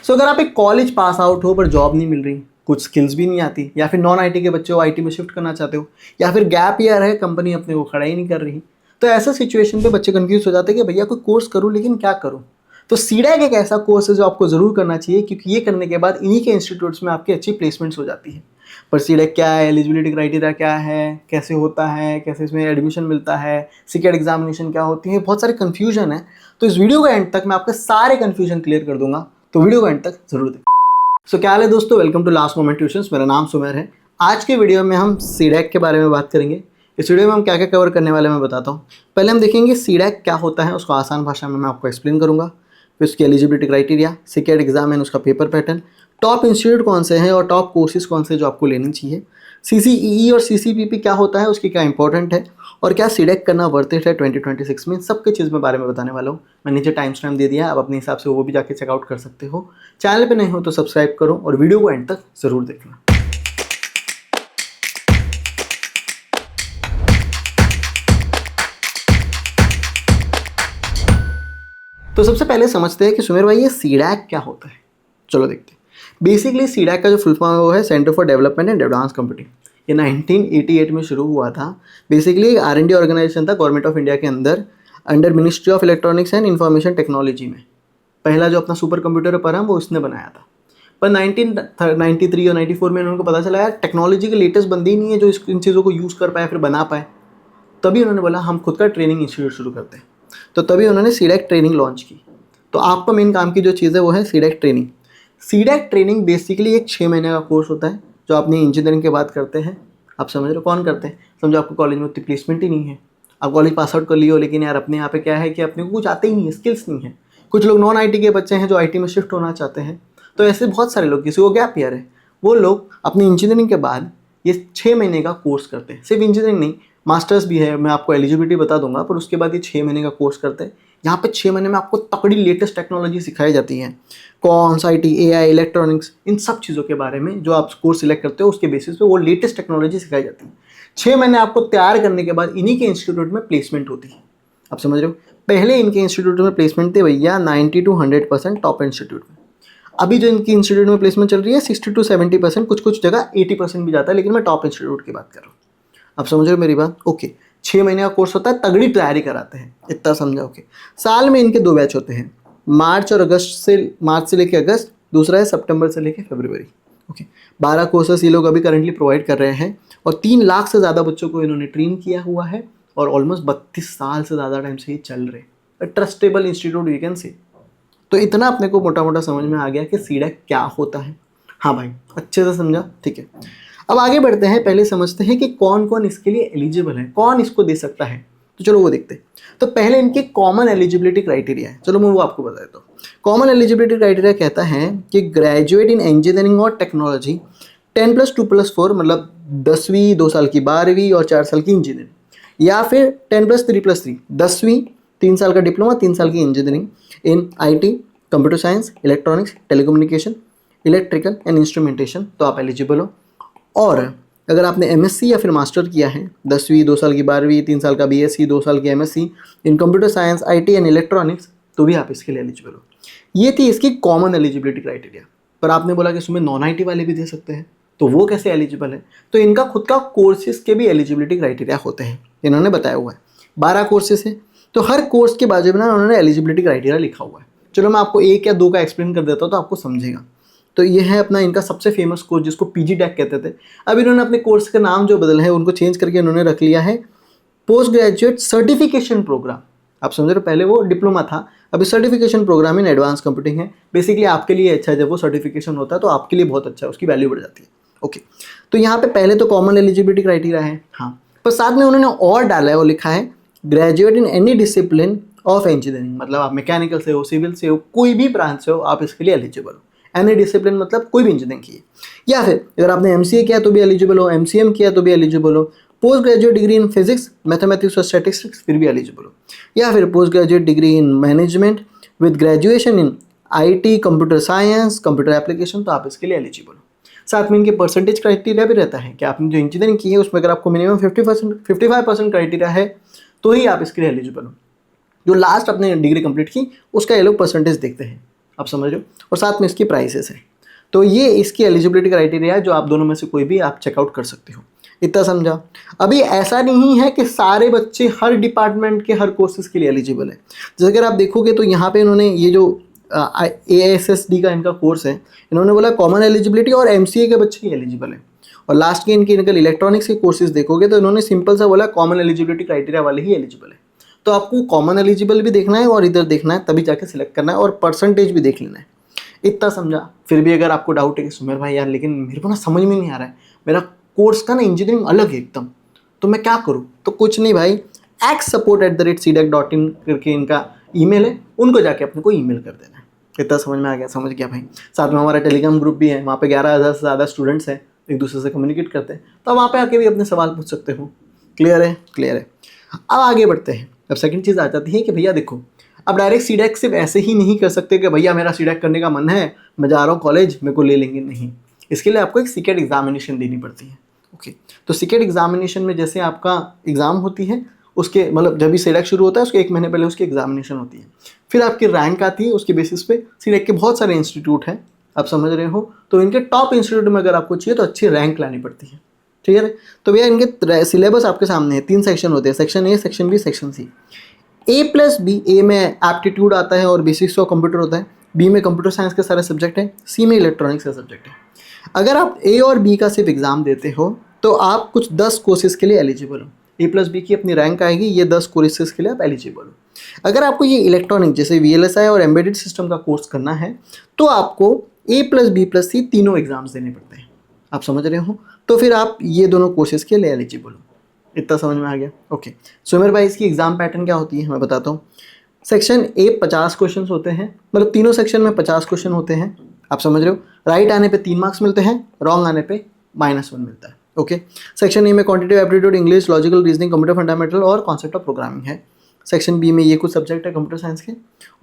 सो अगर आप एक कॉलेज पास आउट हो पर जॉब नहीं मिल रही, कुछ स्किल्स भी नहीं आती, या फिर नॉन आईटी के बच्चे हो आईटी में शिफ्ट करना चाहते हो, या फिर गैप ईयर है कंपनी अपने को खड़ा ही नहीं कर रही, तो ऐसा सिचुएशन पे बच्चे कंफ्यूज हो जाते हैं कि भैया कोई कोर्स करूँ लेकिन क्या करूँ। तो सीडैक एक ऐसा कोर्स है जो आपको ज़रूर करना चाहिए, क्योंकि ये करने के बाद इन्हीं के इंस्टीट्यूट्स में आपकी अच्छी प्लेसमेंट्स हो जाती है। पर सीडैक क्या है, एलिजिबिलिटी क्राइटेरिया क्या है, कैसे होता है, कैसे इसमें एडमिशन मिलता है, सीकेट एग्जामिनेशन क्या होती है, बहुत सारे कन्फ्यूजन है। तो इस वीडियो का एंड तक मैं आपके सारे कन्फ्यूजन क्लियर कर दूंगा, तो वीडियो का एंड तक जरूर देखें। सो क्या हाल है दोस्तों, welcome to last moment tuitions. मेरा नाम सुमेर है। आज के वीडियो में हम सीडैक के बारे में बात करेंगे। इस वीडियो में हम क्या क्या कवर करने वाले हैं मैं बताता हूँ। पहले हम देखेंगे सीडैक क्या होता है, उसको आसान भाषा में मैं आपको एक्सप्लेन करूँगा। फिर उसकी एलिजिबिलिटी क्राइटेरिया, सीकेट एग्जाम एंड उसका पेपर पैटर्न, टॉप इंस्टीट्यूट कौन से हैं और टॉप कोर्सेज कौन से जो आपको लेनी चाहिए, सीसीईई और सीसीपीपी क्या होता है, उसकी क्या इंपॉर्टेंट है, और क्या सीडैक करना वर्थ इट है 2026 में, सबके चीज़ में बारे में बताने वाला हूँ। मैं नीचे टाइम स्टैम्प दे दिया है, आप अपने हिसाब से वो भी जाके चेकआउट कर सकते हो। चैनल पे नहीं हो तो सब्सक्राइब करो और वीडियो को एंड तक ज़रूर देखना। तो सबसे पहले समझते हैं कि सुमेर भाई ये सीडैक क्या होता है। चलो देखते हैं। बेसिकली सीडैक का जो फुल फॉर्म है वो है centre for development and advance computing. ये 1988 में शुरू हुआ था। बेसिकली R&D ऑर्गेनाइजेशन था गवर्नमेंट ऑफ इंडिया के under ministry of electronics and information technology में। पहला जो अपना सुपर कंप्यूटर परम वो इसने बनाया था। पर 1993 और 94 में उनको पता चला यार टेक्नोलॉजी के लेटेस्ट बंदे ही नहीं है जो इन चीज़ों को यूज़ कर पाए फिर बना पाए। तभी उन्होंने बोला हम खुद का ट्रेनिंग इंस्टीट्यूट शुरू करते हैं। तो तभी उन्होंने सीडैक ट्रेनिंग लॉन्च की। तो आपका मेन काम की जो चीज़ है वो है CDAC training. CDAC training basically एक 6 महीने का कोर्स होता है जो अपनी इंजीनियरिंग के बाद करते हैं। आप समझ रहे हो कौन करते हैं? समझो आपको कॉलेज में उतनी प्लेसमेंट ही नहीं है, आप कॉलेज पास आउट कर लियो, लेकिन यार अपने यहाँ पे क्या है कि अपने को कुछ आते ही नहीं है, स्किल्स नहीं है। कुछ लोग नॉन आईटी के बच्चे हैं जो आईटी में शिफ्ट होना चाहते हैं। तो ऐसे बहुत सारे लोग, किसी को गैप ईयर है, वो लोग अपनी इंजीनियरिंग के बाद ये 6 महीने का कोर्स करते हैं। सिर्फ इंजीनियरिंग नहीं, मास्टर्स भी है, मैं आपको एलिजिबिलिटी बता दूंगा, पर उसके बाद ये 6 महीने का कोर्स करते हैं। यहाँ पे 6 महीने में आपको तकड़ी लेटेस्ट टेक्नोलॉजी सिखाई जाती है। कॉन्स, आईटी, एआई, इलेक्ट्रॉनिक्स, इन सब चीज़ों के बारे में जो आप कोर्स सिलेक्ट करते हो उसके बेसिस पे वो लेटेस्ट टेक्नोलॉजी सिखाई जाती है। 6 महीने आपको तैयार करने के बाद इन्हीं के इंस्टीट्यूट में प्लेसमेंट होती है। आप समझ रहे हो? पहले इनके इंस्टीट्यूट में प्लेसमेंट थे भैया 90 to 100% टॉप इंस्टीट्यूट में। अभी जो इनकी इंस्टीट्यूट में प्लेसमेंट चल रही है 60 to 70%, कुछ जगह 80% भी जाता है, लेकिन मैं टॉप इंस्टीट्यूट की बात कर रहा हूँ। आप समझ रहे हो मेरी बात? ओके। 6 महीने का कोर्स होता है, तगड़ी तैयारी कराते हैं, इतना समझा? ओके। साल में इनके 2 बैच होते हैं, मार्च से लेके अगस्त, दूसरा है सितंबर से लेके फरवरी। ओके। 12 कोर्सेस ये लोग अभी करंटली प्रोवाइड कर रहे हैं और 3 लाख से ज़्यादा बच्चों को इन्होंने ट्रेन किया हुआ है और ऑलमोस्ट 32 साल से ज़्यादा टाइम से ये चल रहे। Trustable institute we can say. तो इतना अपने को मोटा मोटा समझ में आ गया कि सीडैक क्या होता है। हाँ भाई, अच्छे से समझा? ठीक है। अब आगे बढ़ते हैं, पहले समझते हैं कि कौन कौन इसके लिए एलिजिबल है, कौन इसको दे सकता है। तो चलो वो देखते हैं। तो पहले इनके कॉमन एलिजिबिलिटी क्राइटेरिया है, चलो मैं वो आपको बता देता हूँ। कॉमन एलिजिबिलिटी क्राइटेरिया कहता है कि ग्रेजुएट इन इंजीनियरिंग और टेक्नोलॉजी 10+2+4, मतलब 10वीं 2 साल की, 12वीं और 4 साल की इंजीनियरिंग, या फिर 10+3+3, 10वीं 3 साल का डिप्लोमा, 3 साल की engineering in IT, computer science, electronics, telecommunication, electrical and instrumentation, तो आप एलिजिबल हो। और अगर आपने एमएससी या फिर मास्टर किया है, 10वीं 2 साल की, 12वीं 3 साल का बीएससी, 2 साल की MSc in computer science, IT and electronics, तो भी आप इसके लिए एलिजिबल हो। ये थी इसकी कॉमन एलिजिबिलिटी क्राइटेरिया। पर आपने बोला कि इसमें नॉन आईटी वाले भी दे सकते हैं, तो वो कैसे एलिजिबल है? तो इनका खुद का कोर्सेज के भी एलिजिबिलिटी क्राइटेरिया होते हैं, इन्होंने बताया हुआ है। 12 कोर्सेज है, तो हर कोर्स के बाजू में ना उन्होंने एलिजिबिलिटी क्राइटेरिया लिखा हुआ है। चलो मैं आपको 1 या 2 का एक्सप्लेन कर देता हूँ तो आपको समझेगा। तो ये है अपना इनका सबसे फेमस कोर्स जिसको पीजी टैक कहते थे। अब इन्होंने अपने कोर्स का नाम जो बदला है उनको चेंज करके इन्होंने रख लिया है पोस्ट ग्रेजुएट सर्टिफिकेशन प्रोग्राम। आप समझ रहे हो? पहले वो डिप्लोमा था, अभी certification program in advance computing है। बेसिकली आपके लिए अच्छा है, जब वो सर्टिफिकेशन होता है तो आपके लिए बहुत अच्छा है, उसकी वैल्यू बढ़ जाती है। ओके। तो यहाँ पे पहले तो कॉमन एलिजिबिलिटी क्राइटेरिया है, हाँ, पर साथ में उन्होंने और डाला है, वो लिखा है graduate in any discipline of engineering, मतलब आप मैकेनिकल से हो, सिविल से हो, कोई भी ब्रांच से हो, आप इसके लिए एलिजिबल हो। एनी डिसिप्लिन मतलब कोई भी इंजीनियरिंग की है, या फिर अगर आपने एमसीए किया तो भी एलिजिबल हो, एमसीएम किया तो भी एलिजिबल हो, post graduate degree in physics, mathematics और स्टैटिस्टिक्स फिर भी एलिजिबल हो, या फिर post graduate degree in management with graduation in IT, computer science, computer application, तो आप इसके लिए एलिजिबल हो। साथ में इनके परसेंटेज क्राइटेरिया भी रहता है कि आपने जो इंजीनियरिंग की है उसमें अगर आपको मिनिमम 55% क्राइटेरिया है तो ही आप इसके लिए एलिजिबल हो। जो लास्ट अपने डिग्री कंप्लीट की उसका ये लोग परसेंटेज देखते हैं। आप समझ रहे हो, और साथ में इसकी प्राइसेस है। तो ये इसकी एलिजिबिलिटी क्राइटेरिया है जो आप दोनों में से कोई भी आप चेकआउट कर सकते हो। इतना समझा। अभी ऐसा नहीं है कि सारे बच्चे हर डिपार्टमेंट के हर कोर्सेज के लिए एलिजिबल है। जैसे अगर आप देखोगे तो यहाँ पे इन्होंने ये जो AISSD का इनका कोर्स है, इन्होंने बोला कॉमन एलिजिबिलिटी और MCA के बच्चे ही एलिजिबल है। और लास्ट के इनके इलेक्ट्रॉनिक्स के कोर्सेज देखोगे तो इन्होंने सिंपल सा बोला कॉमन एलिजिबिलिटी क्राइटेरिया वाले ही एलिजिबल है। तो आपको कॉमन एलिजिबल भी देखना है और इधर देखना है, तभी जाके सिलेक्ट करना है, और परसेंटेज भी देख लेना है। इतना समझा। फिर भी अगर आपको डाउट है कि सुमेर भाई यार लेकिन मेरे को ना समझ में नहीं आ रहा है, मेरा कोर्स का ना इंजीनियरिंग अलग है एकदम, तो मैं क्या करूँ? तो कुछ नहीं भाई, xsupport@cdac.in करके इनका ईमेल है, उनको जाके अपने को ईमेल कर देना है। इतना समझ में आ गया? समझ गया भाई। साथ में हमारा टेलीग्राम ग्रुप भी है, वहाँ पे 11,000 से ज़्यादा स्टूडेंट्स हैं, एक दूसरे से कम्युनिकेट करते हैं, तो वहाँ पे आके भी अपने सवाल पूछ सकते हो। क्लियर है? क्लियर है। अब आगे बढ़ते हैं। अब सेकंड चीज़ आ जाती है कि भैया देखो, अब डायरेक्ट सीडैक सिर्फ ऐसे ही नहीं कर सकते कि भैया मेरा सीडैक करने का मन है, मैं जा रहा हूँ कॉलेज, मेरे को ले लेंगे, नहीं। इसके लिए आपको एक सीकेट एग्जामिनेशन देनी पड़ती है। ओके, तो सीकेट एग्जामिनेशन में जैसे आपका एग्ज़ाम होती है, उसके मतलब जब भी सीडैक शुरू होता है उसके 1 महीने पहले उसकी एग्जामिनेशन होती है, फिर आपकी रैंक आती है, उसके बेसिस पे सीडैक के बहुत सारे इंस्टीट्यूट हैं, आप समझ रहे हो, तो इनके टॉप इंस्टीट्यूट में अगर आपको चाहिए तो अच्छी रैंक लानी पड़ती है। ठीक है? तो भैया इनके सिलेबस आपके सामने है, 3 सेक्शन होते हैं, section A, section B, section C. A+B, A में एप्टीट्यूड आता है और बेसिक्स ऑफ कंप्यूटर होता है, बी में कंप्यूटर साइंस के सारे सब्जेक्ट हैं, सी में इलेक्ट्रॉनिक्स का सब्जेक्ट है। अगर आप ए और बी का सिर्फ एग्जाम देते हो तो आप कुछ 10 कोर्सेज के लिए एलिजिबल हो। A+B की अपनी रैंक आएगी, ये 10 कोर्सेज के लिए आप एलिजिबल हो। अगर आपको ये इलेक्ट्रॉनिक जैसे VLSI और एम्बेडेड सिस्टम का कोर्स करना है तो आपको A+B+C तीनों एग्जाम्स देने पड़ते हैं, आप समझ रहे हो, तो फिर आप ये दोनों कोर्सेज के लिए एलिजिबल हो। इतना समझ में आ गया? ओके। सुमेर भाई इसकी एग्जाम पैटर्न क्या होती है मैं बताता हूँ। सेक्शन ए 50 क्वेश्चन होते हैं, मतलब तीनों सेक्शन में 50 क्वेश्चन होते हैं, आप समझ रहे हो। राइट आने पे 3 मार्क्स मिलते हैं, रॉन्ग आने पे -1 मिलता है। ओके। सेक्शन ए में quantitative aptitude, English, logical reasoning, computer fundamental और कॉन्सेप्ट ऑफ प्रोग्रामिंग है। सेक्शन बी में ये कुछ सब्जेक्ट है कंप्यूटर साइंस के,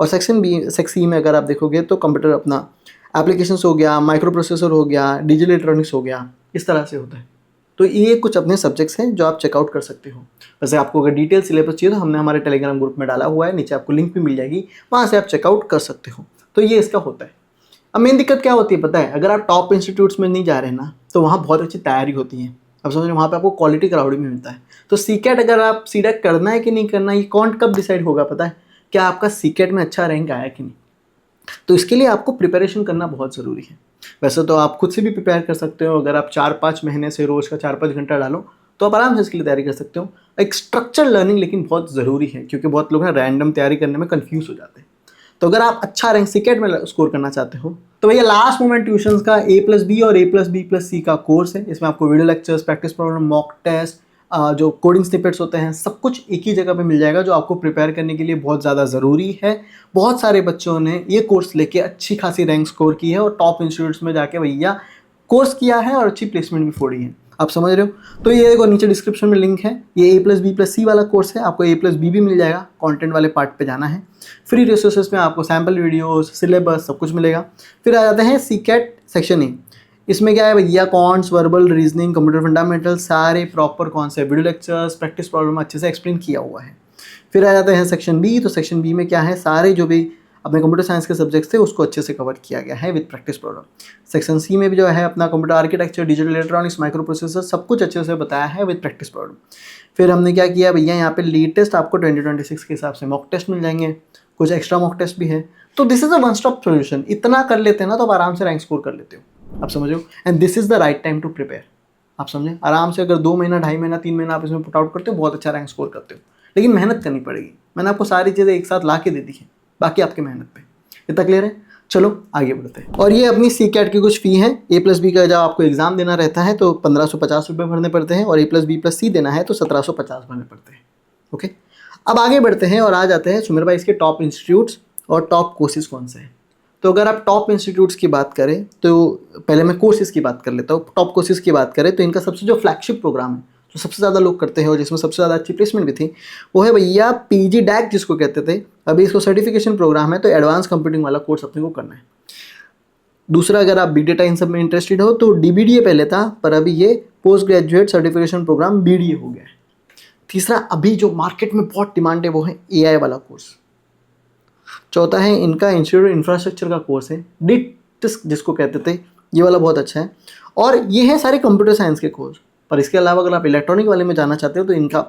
और सेक्शन सी में अगर आप देखोगे तो कंप्यूटर अपना एप्लीकेशंस हो गया, माइक्रो प्रोसेसर हो गया, डिजिटल इलेक्ट्रॉनिक्स हो गया, इस तरह से होता है। तो ये कुछ अपने सब्जेक्ट्स हैं जो आप चेकआउट कर सकते हो। वैसे आपको अगर डिटेल सिलेबस चाहिए तो हमने हमारे टेलीग्राम ग्रुप में डाला हुआ है, नीचे आपको लिंक भी मिल जाएगी, वहाँ से आप चेकआउट कर सकते हो। तो ये इसका होता है। अब मेन दिक्कत क्या होती है पता है, अगर आप टॉप इंस्टीट्यूट्स में नहीं जा रहे ना तो वहाँ बहुत अच्छी तैयारी होती है, अब समझ रहे, वहाँ पे आपको क्वालिटी क्राउड भी मिलता है। तो सीकेट अगर आप सीडैक करना है कि नहीं करना, ये कब डिसाइड होगा पता है, क्या आपका सीकेट में अच्छा रैंक आया कि नहीं। तो इसके लिए आपको प्रिपरेशन करना बहुत ज़रूरी है। वैसे तो आप खुद से भी प्रिपेयर कर सकते हो, अगर आप 4-5 महीने से रोज़ का 4-5 घंटा डालो तो आप आराम से इसके लिए तैयारी कर सकते हो। एक स्ट्रक्चर लर्निंग लेकिन बहुत ज़रूरी है, क्योंकि बहुत लोग ना रैंडम तैयारी करने में कन्फ्यूज़ हो जाते हैं। तो अगर आप अच्छा रैंक सीकेट में स्कोर करना चाहते हो तो भैया लास्ट मोमेंट ट्यूशंस का A+B और A+B+C का कोर्स है। इसमें आपको video lectures, practice problem, mock test, जो कोडिंग स्निपेट्स होते हैं, सब कुछ एक ही जगह पे मिल जाएगा, जो आपको प्रिपेयर करने के लिए बहुत ज़्यादा ज़रूरी है। बहुत सारे बच्चों ने ये कोर्स लेके अच्छी खासी रैंक स्कोर की है और टॉप इंस्टीट्यूट्स में जाके भैया कोर्स किया है और अच्छी प्लेसमेंट भी फोड़ी है, आप समझ रहे हो। तो ये देखो नीचे डिस्क्रिप्शन में लिंक है, ये A+B+C वाला कोर्स है, आपको A+B भी मिल जाएगा, कंटेंट वाले पार्ट पे जाना है। फ्री रिसोर्सेज में आपको सैम्पल वीडियोस, सिलेबस सब कुछ मिलेगा। फिर आ जाते हैं सीकेट सेक्शन ए। इसमें क्या है भैया, quants, verbal, reasoning, computer fundamental, सारे proper concept, video lectures, practice problem अच्छे से एक्सप्लेन किया हुआ है। फिर आ जाते हैं सेक्शन बी। तो सेक्शन बी में क्या है, सारे जो भी अपने कंप्यूटर साइंस के सब्जेक्ट्स थे उसको अच्छे से कवर किया गया है with practice problem. Section C में भी जो है अपना computer architecture, digital electronics, microprocessor सब कुछ अच्छे से बताया है विद प्रैक्टिस प्रॉब्लम। फिर हमने क्या किया भैया, यहाँ पे लेटेस्ट आपको 2026 के हिसाब से मॉक टेस्ट मिल जाएंगे, कुछ एक्स्ट्रा मॉक टेस्ट भी है। तो this is a one stop solution. इतना कर लेते हैं ना तो आप आराम से रैंक स्कोर कर लेते हो, आप समझो। And this is the right time to prepare, आप समझे। आराम से अगर 2 महीना, 2.5 महीना, 3 महीना आप इसमें पुट आउट करते हो, बहुत अच्छा रैंक स्कोर करते हो। लेकिन मेहनत करनी पड़ेगी, मैंने आपको सारी चीज़ें एक साथ ला के दे दी है, बाकी आपकी मेहनत पे। इतना क्लियर है? चलो आगे बढ़ते हैं। और ये अपनी सीकेट की कुछ फ़ी है। A+B का जब आपको एग्जाम देना रहता है तो 1550 रुपये भरने पड़ते हैं, और A+B+C देना है तो 1750 भरने पड़ते हैं। ओके, अब आगे बढ़ते हैं और आ जाते हैं सुमेर भाई इसके टॉप इंस्टीट्यूट्स और टॉप कोर्सेज कौन से हैं। तो अगर आप टॉप इंस्टीट्यूट्स की बात करें तो पहले मैं कोर्सेज की बात कर लेता हूँ। टॉप कोर्सेज की बात करें तो इनका सबसे जो फ्लैगशिप प्रोग्राम है, जो सबसे ज़्यादा लोग करते हैं और जिसमें सबसे ज़्यादा अच्छी प्लेसमेंट भी थी, वो है भैया PG DAC जिसको कहते थे। अभी इसको सर्टिफिकेशन प्रोग्राम है, तो एडवांस कंप्यूटिंग वाला कोर्स अपने को करना है। दूसरा, अगर आप बिग डेटा इन सब में इंटरेस्टेड हो तो DBDA पहले था, पर अभी ये post graduate certification program BDA हो गया है। तीसरा, अभी जो मार्केट में बहुत डिमांड है वो है AI वाला कोर्स। चौथा है इनका इंस्टीट्यूट इंफ्रास्ट्रक्चर का कोर्स है, डिट जिसको कहते थे, ये वाला बहुत अच्छा है। और ये है सारे कंप्यूटर साइंस के कोर्स। पर इसके अलावा अगर आप इलेक्ट्रॉनिक वाले में जाना चाहते हो तो इनका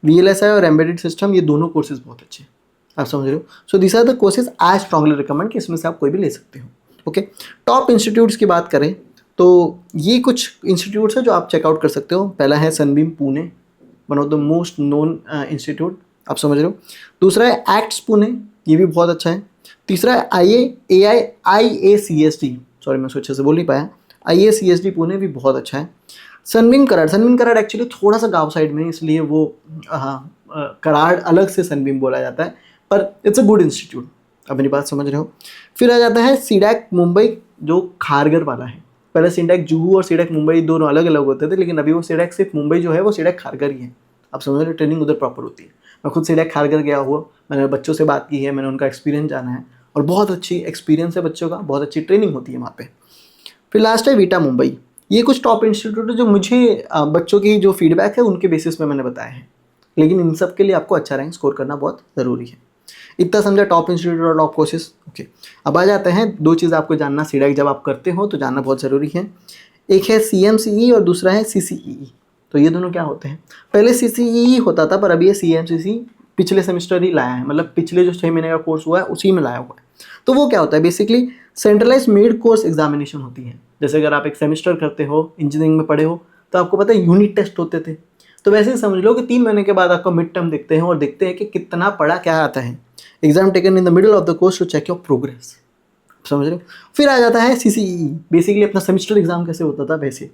VLSI और एम्बेडेड सिस्टम, ये दोनों कोर्सेज बहुत अच्छे हैं, आप समझ रहे हो। So this are the courses I strongly recommend कि इसमें से आप कोई भी ले सकते हो। ओके, टॉप इंस्टीट्यूट्स की बात करें तो ये कुछ इंस्टीट्यूट्स हैं जो आप चेकआउट कर सकते हो। पहला है Sunbeam Pune, one of the most known institute, आप समझ रहे हो। दूसरा है एक्ट्स पुणे, ये भी बहुत अच्छा है। तीसरा है IACSD, सॉरी मैं उसको अच्छे से बोल नहीं पाया, IACSD पुणे भी बहुत अच्छा है। सनबीम कराड़ एक्चुअली थोड़ा सा गांव साइड में है, इसलिए वो कराड़ अलग से सनबीम बोला जाता है, पर इट्स अ गुड इंस्टीट्यूट, आप मेरी बात समझ रहे हो। फिर आ जाता है सीडैक मुंबई, जो खारगर वाला है। पहले सीडैक जुहू और सीडैक मुंबई दोनों अलग अलग होते थे, लेकिन अभी वो सीडैक सिर्फ मुंबई जो है वो सीडैक खारगर ही है, आप समझ रहे हो। ट्रेनिंग उधर प्रॉपर होती है। मैं खुद सीडैक खारगर गया हुआ, मैंने बच्चों से बात की है, मैंने उनका एक्सपीरियंस जाना है, और बहुत अच्छी एक्सपीरियंस है बच्चों का, बहुत अच्छी ट्रेनिंग होती है वहाँ पे। फिर लास्ट है वीटा मुंबई। ये कुछ टॉप इंस्टीट्यूट है जो मुझे बच्चों की जो फीडबैक है उनके बेसिस पे मैंने बताया है, लेकिन इन सब के लिए आपको अच्छा रैंक स्कोर करना बहुत ज़रूरी है। इतना समझा टॉप इंस्टीट्यूट और टॉप कोर्सेज। ओके, अब आ जाते हैं दो चीज़ आपको जानना सीडैक जब आप करते हो तो जानना बहुत ज़रूरी है। एक है CMCE और दूसरा है CCEE। तो ये दोनों क्या होते हैं? पहले CCEE होता था, पर अभी ये CMCC पिछले सेमेस्टर ही लाया है, मतलब पिछले जो 6 महीने का कोर्स हुआ है उसी में लाया हुआ है। तो वो क्या होता है? Basically centralize mid course examination होती है। जैसे अगर आप एक सेमेस्टर करते हो, इंजीनियरिंग में पढ़े हो, तो आपको पता है यूनिट टेस्ट होते थे। तो वैसे ही समझ लो कि 3 महीने के बाद आपका मिड टर्म देखते हैं और देखते हैं कि कितना पढ़ा क्या आता है। Exam taken in the middle of the course to check your progress, समझ रहे हो। फिर आ जाता है CCEE, बेसिकली अपना सेमेस्टर एग्जाम कैसे होता था वैसे।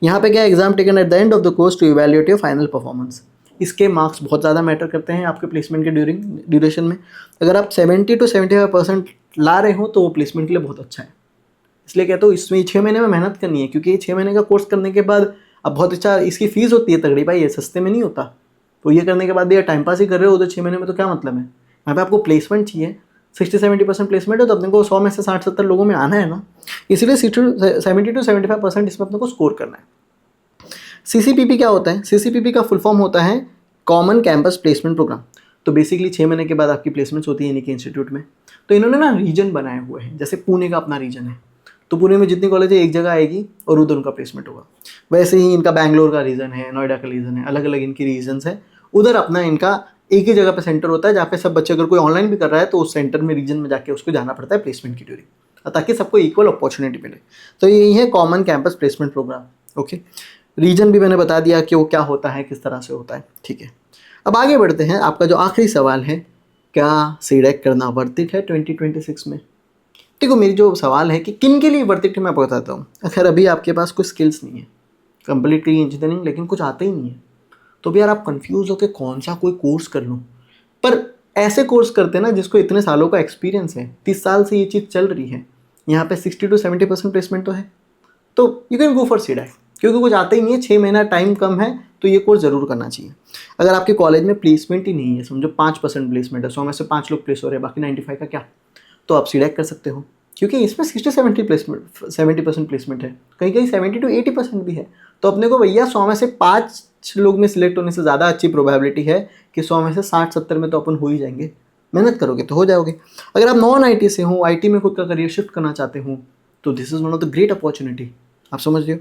यहाँ पे क्या, exam taken at the end of the course to evaluate your final performance. इसके मार्क्स बहुत ज़्यादा मैटर करते हैं आपके प्लेसमेंट के ड्यूरेशन में। अगर आप 70 to 75% ला रहे हो तो वो प्लेसमेंट के लिए बहुत अच्छा है। इसलिए कहता हूँ इसमें 6 महीने में मेहनत करनी है, क्योंकि 6 महीने का कोर्स करने के बाद अब बहुत अच्छा इसकी फीस होती है तगड़ी भाई, ये सस्ते में नहीं होता। तो ये करने के बाद ये टाइम पास ही कर रहे हो तो 6 महीने में तो क्या मतलब है। यहाँ पे आपको प्लेसमेंट चाहिए, 60-70% प्लेसमेंट है, तो अपने को 100 में से 60-70 लोगों में आना है ना, इसलिए 70 to 75% इसमें अपने को स्कोर करना है। CCPP क्या होता है? CCPP का फुल फॉर्म होता है कॉमन कैंपस प्लेसमेंट प्रोग्राम। तो बेसिकली 6 महीने के बाद आपकी प्लेसमेंट्स होती है इन्हीं के इंस्टीट्यूट में। तो इन्होंने ना रीजन बनाए हुए हैं, जैसे पुणे का अपना रीजन है, तो पुणे में जितनी कॉलेज है एक जगह आएगी और उधर उनका प्लेसमेंट होगा। वैसे ही इनका बैंगलोर का रीजन है, नोएडा का रीजन है, अलग अलग इनकी रीजन्स है, उधर अपना इनका एक ही जगह पे सेंटर होता है, जहाँ पे सब बच्चे अगर कोई ऑनलाइन भी कर रहा है तो उस सेंटर में रीजन में जाके उसको जाना पड़ता है प्लेसमेंट की ड्यूरिंग, ताकि सबको इक्वल अपॉर्चुनिटी मिले। तो यही है common campus placement program. Okay, reason भी मैंने बता दिया कि वो क्या होता है, किस तरह से होता है। ठीक है, अब आगे बढ़ते हैं। आपका जो आखिरी सवाल है, क्या सीडैक करना वर्थ इट है 2026 में? देखो, मेरी जो सवाल है कि किन के लिए वर्थ इट है मैं बताता हूँ। अगर अभी आपके पास कोई स्किल्स नहीं है, कंप्लीट की इंजीनियरिंग, लेकिन कुछ आता ही नहीं है, तो भी यार आप कंफ्यूज हो कि कौन सा कोई कोर्स कर लूँ। पर ऐसे कोर्स करते हैं ना जिसको इतने सालों का एक्सपीरियंस है, 30 साल से ये चीज़ चल रही है, यहाँ पे 60 to 70% प्लेसमेंट तो है, तो you can go for CDAC. क्योंकि कुछ आता ही नहीं है, 6 महीना टाइम कम है, तो ये कोर्स ज़रूर करना चाहिए। अगर आपके कॉलेज में प्लेसमेंट ही नहीं है, समझो 5% प्लेसमेंट है, 100 में से 5 लोग प्लेस हो रहे हैं, बाकी 95 का क्या, तो आप सीडैक कर सकते हो, क्योंकि इसमें 70% प्लेसमेंट है, कहीं कहीं 70 to 80% भी है। तो अपने को भैया 100 में से 5 लोग में सिलेक्ट होने से ज़्यादा अच्छी प्रोबेबिलिटी है कि 100 में से 60-70 में तो अपन हो ही जाएंगे। मेहनत करोगे तो हो जाओगे। अगर आप नॉन IT से हो, IT में खुद का करियर शिफ्ट करना चाहते हो, तो this is one of the great opportunity, आप समझ रहे हो।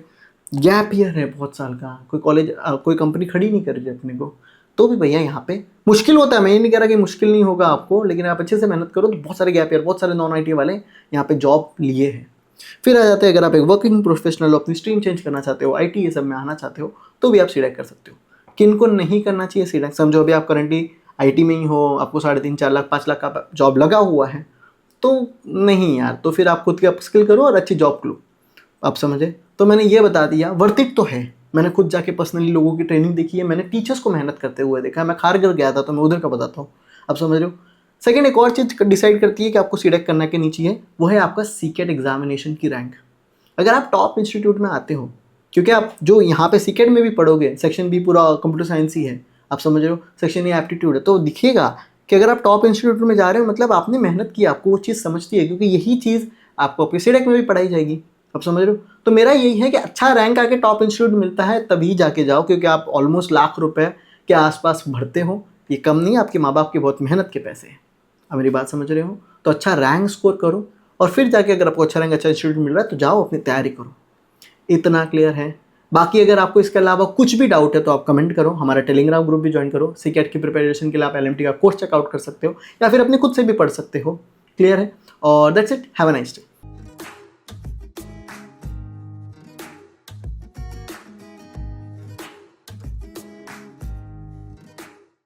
गैप ईयर है बहुत साल का, कोई कॉलेज कोई कंपनी खड़ी नहीं कर रही है अपने को, तो भी भैया यहाँ पे मुश्किल होता है। मैं ये नहीं कह रहा कि मुश्किल नहीं होगा आपको, लेकिन आप अच्छे से मेहनत करो तो बहुत सारे गैप ईयर, बहुत सारे नॉन IT वाले यहाँ पे जॉब लिए हैं। फिर आ जाते हैं, अगर आप एक वर्किंग प्रोफेशनल हो, अपनी स्ट्रीम चेंज करना चाहते हो, IT ये सब में आना चाहते हो, तो भी आप सीडैक कर सकते हो। किन को नहीं करना चाहिए सीडैक? समझो अभी आप करंटली IT में ही हो, आपको 3.5-4 लाख 5 लाख का जॉब लगा हुआ है, तो नहीं यार, तो फिर आप खुद की अपस्किल करो और अच्छी जॉब लो, आप समझे। तो मैंने ये बता दिया, वर्थ इट तो है। मैंने खुद जाके पर्सनली लोगों की ट्रेनिंग देखी है, मैंने टीचर्स को मेहनत करते हुए देखा है, मैं खारगर गया था तो मैं उधर का बताता हूँ, आप समझ रहे हो। सेकंड, एक और चीज़ डिसाइड करती है कि आपको सीडैक करना के नीचे है, वो है आपका सीकेट एग्जामिनेशन की रैंक। अगर आप टॉप इंस्टीट्यूट में आते हो, क्योंकि आप जो यहाँ पे सीकेट में भी पढ़ोगे, सेक्शन B पूरा कंप्यूटर साइंस ही है, आप समझ रहे हो, सेक्शन A एप्टीट्यूड है, तो दिखेगा कि अगर आप टॉप इंस्टीट्यूट में जा रहे हो मतलब आपने मेहनत की, आपको वो चीज़ समझती है, क्योंकि यही चीज़ आपको अपने सीडैक में भी पढ़ाई जाएगी, आप समझ रहे हो। तो मेरा यही है कि अच्छा रैंक आके टॉप इंस्टीट्यूट मिलता है तभी जाके जाओ, क्योंकि आप ऑलमोस्ट लाख रुपए के आसपास भरते हो, ये कम नहीं है, आपके माँ बाप की बहुत मेहनत के पैसे हैं, अब मेरी बात समझ रहे हो? तो अच्छा रैंक स्कोर करो और फिर जाके अगर आपको अच्छा रैंक अच्छा इंस्टीट्यूट मिल रहा है तो जाओ अपनी तैयारी करो। इतना क्लियर है? बाकी अगर आपको इसके अलावा कुछ भी डाउट है तो आप कमेंट करो, हमारा टेलीग्राम ग्रुप भी ज्वाइन करो। सीकेट की प्रिपरेशन के लिए आप एलएमटी का कोर्स चेकआउट कर सकते हो या फिर अपने खुद से भी पढ़ सकते हो। क्लियर है? और that's it, have a nice day.